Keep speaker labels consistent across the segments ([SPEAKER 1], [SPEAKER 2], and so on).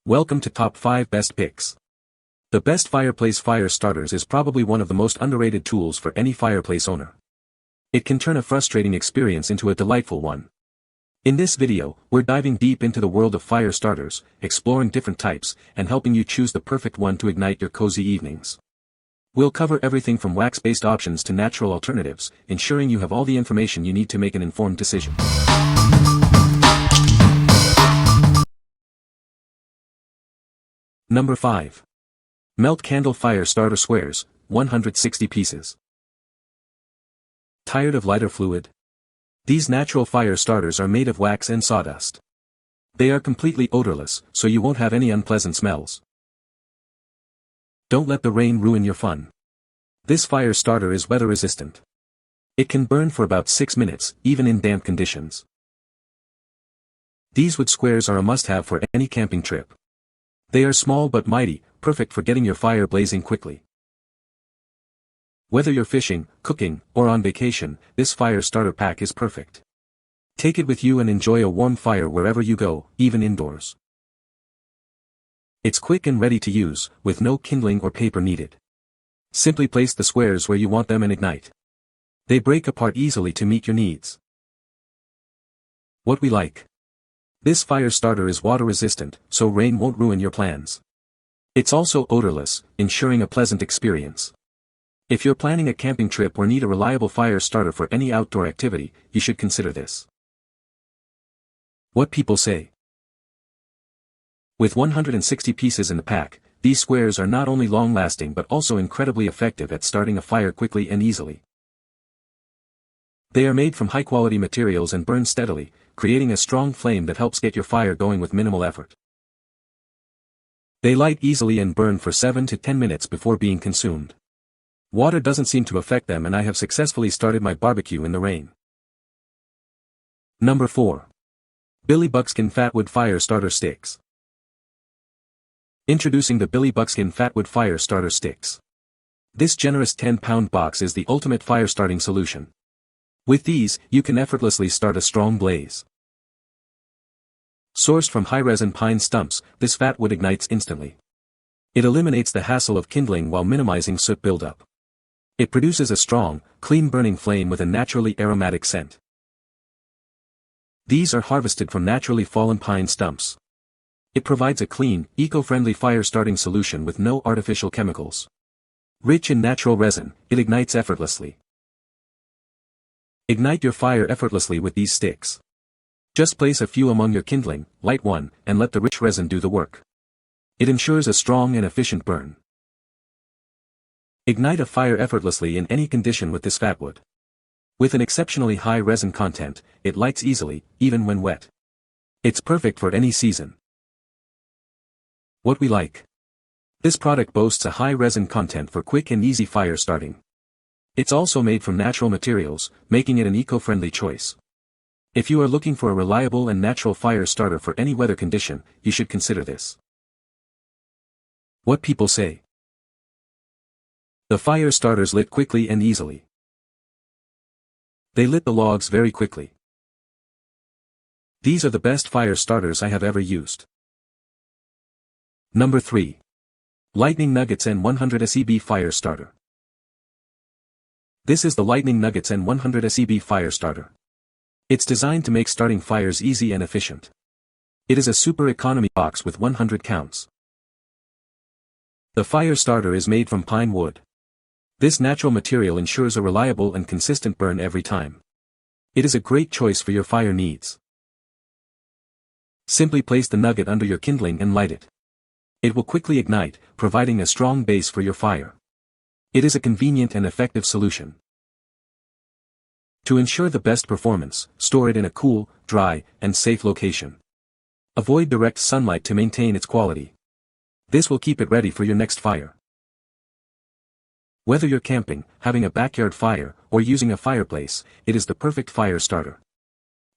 [SPEAKER 1] Welcome to Top 5 Best Picks. The best Fireplace Fire Starters is probably one of the most underrated tools for any fireplace owner. It can turn a frustrating experience into a delightful one. In this video, we're diving deep into the world of fire starters, exploring different types, and helping you choose the perfect one to ignite your cozy evenings. We'll cover everything from wax-based options to natural alternatives, ensuring you have all the information you need to make an informed decision. Number 5. Melt Candle Fire Starter Squares, 160 pieces. Tired of lighter fluid? These natural fire starters are made of wax and sawdust. They are completely odorless, so you won't have any unpleasant smells. Don't let the rain ruin your fun. This fire starter is weather resistant. It can burn for about 6 minutes, even in damp conditions. These wood squares are a must-have for any camping trip. They are small but mighty, perfect for getting your fire blazing quickly. Whether you're fishing, cooking, or on vacation, this fire starter pack is perfect. Take it with you and enjoy a warm fire wherever you go, even indoors. It's quick and ready to use, with no kindling or paper needed. Simply place the squares where you want them and ignite. They break apart easily to meet your needs. What we like. This fire starter is water resistant, so rain won't ruin your plans. It's also odorless, ensuring a pleasant experience. If you're planning a camping trip or need a reliable fire starter for any outdoor activity, you should consider this. What people say. With 160 pieces in the pack, these squares are not only long-lasting but also incredibly effective at starting a fire quickly and easily. They are made from high-quality materials and burn steadily, creating a strong flame that helps get your fire going with minimal effort. They light easily and burn for 7 to 10 minutes before being consumed. Water doesn't seem to affect them, and I have successfully started my barbecue in the rain. Number 4. Buckskin Fatwood Fire Starter Sticks. Introducing the Buckskin Fatwood Fire Starter Sticks. This generous 10-pound box is the ultimate fire starting solution. With these, you can effortlessly start a strong blaze. Sourced from high-resin pine stumps, this fatwood ignites instantly. It eliminates the hassle of kindling while minimizing soot buildup. It produces a strong, clean-burning flame with a naturally aromatic scent. These are harvested from naturally fallen pine stumps. It provides a clean, eco-friendly fire-starting solution with no artificial chemicals. Rich in natural resin, it ignites effortlessly. Ignite your fire effortlessly with these sticks. Just place a few among your kindling, light one, and let the rich resin do the work. It ensures a strong and efficient burn. Ignite a fire effortlessly in any condition with this fatwood. With an exceptionally high resin content, it lights easily, even when wet. It's perfect for any season. What we like. This product boasts a high resin content for quick and easy fire starting. It's also made from natural materials, making it an eco-friendly choice. If you are looking for a reliable and natural fire starter for any weather condition, you should consider this. What people say. The fire starters lit quickly and easily. They lit the logs very quickly. These are the best fire starters I have ever used. Number 3. Lightning Nuggets N100 SEB Fire Starter. This is the Lightning Nuggets N100 SEB Fire Starter. It's designed to make starting fires easy and efficient. It is a super economy box with 100 counts. The fire starter is made from pine wood. This natural material ensures a reliable and consistent burn every time. It is a great choice for your fire needs. Simply place the nugget under your kindling and light it. It will quickly ignite, providing a strong base for your fire. It is a convenient and effective solution. To ensure the best performance, store it in a cool, dry, and safe location. Avoid direct sunlight to maintain its quality. This will keep it ready for your next fire. Whether you're camping, having a backyard fire, or using a fireplace, it is the perfect fire starter.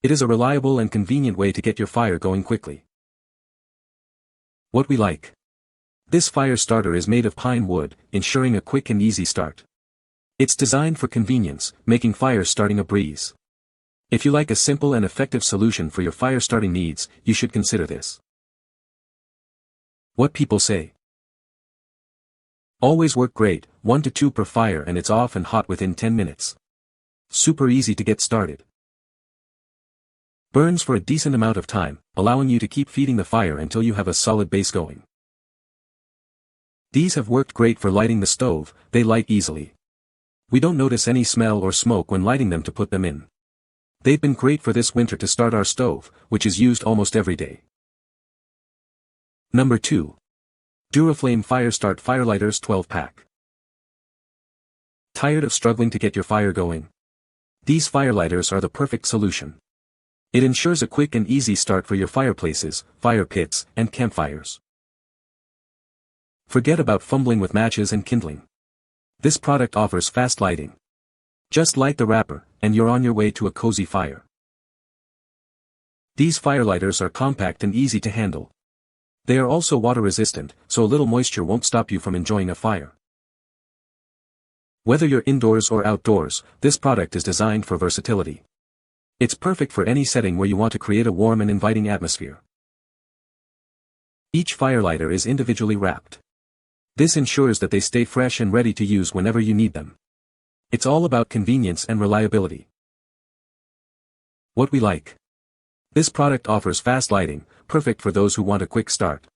[SPEAKER 1] It is a reliable and convenient way to get your fire going quickly. What we like. This fire starter is made of pine wood, ensuring a quick and easy start. It's designed for convenience, making fire starting a breeze. If you like a simple and effective solution for your fire starting needs, you should consider this. What people say. Always work great, 1 to 2 per fire and it's off and hot within 10 minutes. Super easy to get started. Burns for a decent amount of time, allowing you to keep feeding the fire until you have a solid base going. These have worked great for lighting the stove, they light easily. We don't notice any smell or smoke when lighting them to put them in. They've been great for this winter to start our stove, which is used almost every day. Number 2. DURAFLAME Firestart Firelighters 12-pack. Tired of struggling to get your fire going? These firelighters are the perfect solution. It ensures a quick and easy start for your fireplaces, fire pits, and campfires. Forget about fumbling with matches and kindling. This product offers fast lighting. Just light the wrapper, and you're on your way to a cozy fire. These firelighters are compact and easy to handle. They are also water resistant, so a little moisture won't stop you from enjoying a fire. Whether you're indoors or outdoors, this product is designed for versatility. It's perfect for any setting where you want to create a warm and inviting atmosphere. Each firelighter is individually wrapped. This ensures that they stay fresh and ready to use whenever you need them. It's all about convenience and reliability. What we like. This product offers fast lighting, perfect for those who want a quick start.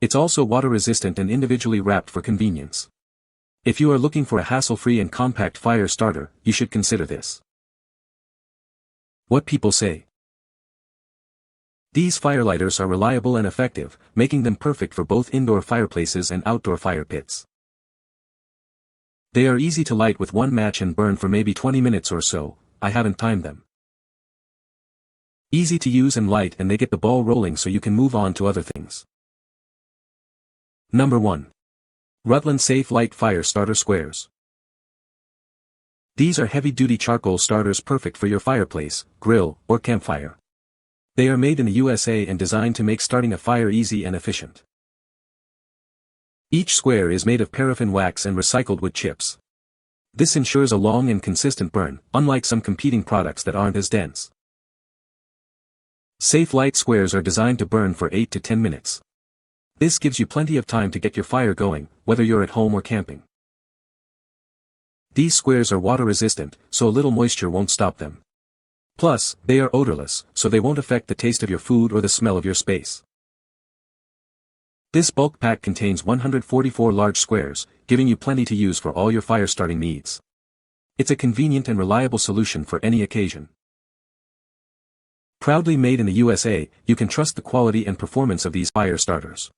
[SPEAKER 1] It's also water resistant and individually wrapped for convenience. If you are looking for a hassle-free and compact fire starter, you should consider this. What people say. These firelighters are reliable and effective, making them perfect for both indoor fireplaces and outdoor fire pits. They are easy to light with one match and burn for maybe 20 minutes or so. I haven't timed them. Easy to use and light, and they get the ball rolling so you can move on to other things. Number 1. Rutland Safe Light Fire Starter Squares. These are heavy-duty charcoal starters perfect for your fireplace, grill, or campfire. They are made in the USA and designed to make starting a fire easy and efficient. Each square is made of paraffin wax and recycled wood chips. This ensures a long and consistent burn, unlike some competing products that aren't as dense. Safe Light squares are designed to burn for 8 to 10 minutes. This gives you plenty of time to get your fire going, whether you're at home or camping. These squares are water resistant, so a little moisture won't stop them. Plus, they are odorless, so they won't affect the taste of your food or the smell of your space. This bulk pack contains 144 large squares, giving you plenty to use for all your fire starting needs. It's a convenient and reliable solution for any occasion. Proudly made in the USA, you can trust the quality and performance of these fire starters.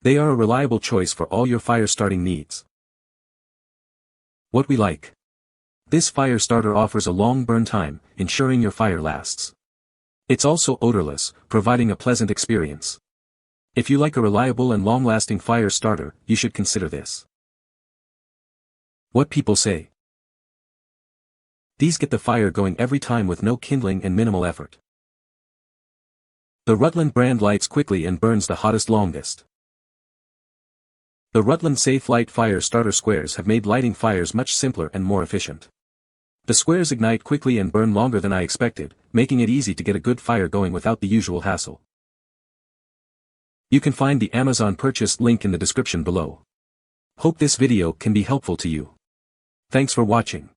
[SPEAKER 1] They are a reliable choice for all your fire starting needs. What we like. This fire starter offers a long burn time, ensuring your fire lasts. It's also odorless, providing a pleasant experience. If you like a reliable and long-lasting fire starter, you should consider this. What people say. These get the fire going every time with no kindling and minimal effort. The Rutland brand lights quickly and burns the hottest longest. The Rutland Safe Light Fire Starter Squares have made lighting fires much simpler and more efficient. The squares ignite quickly and burn longer than I expected, making it easy to get a good fire going without the usual hassle. You can find the Amazon purchase link in the description below. Hope this video can be helpful to you. Thanks for watching.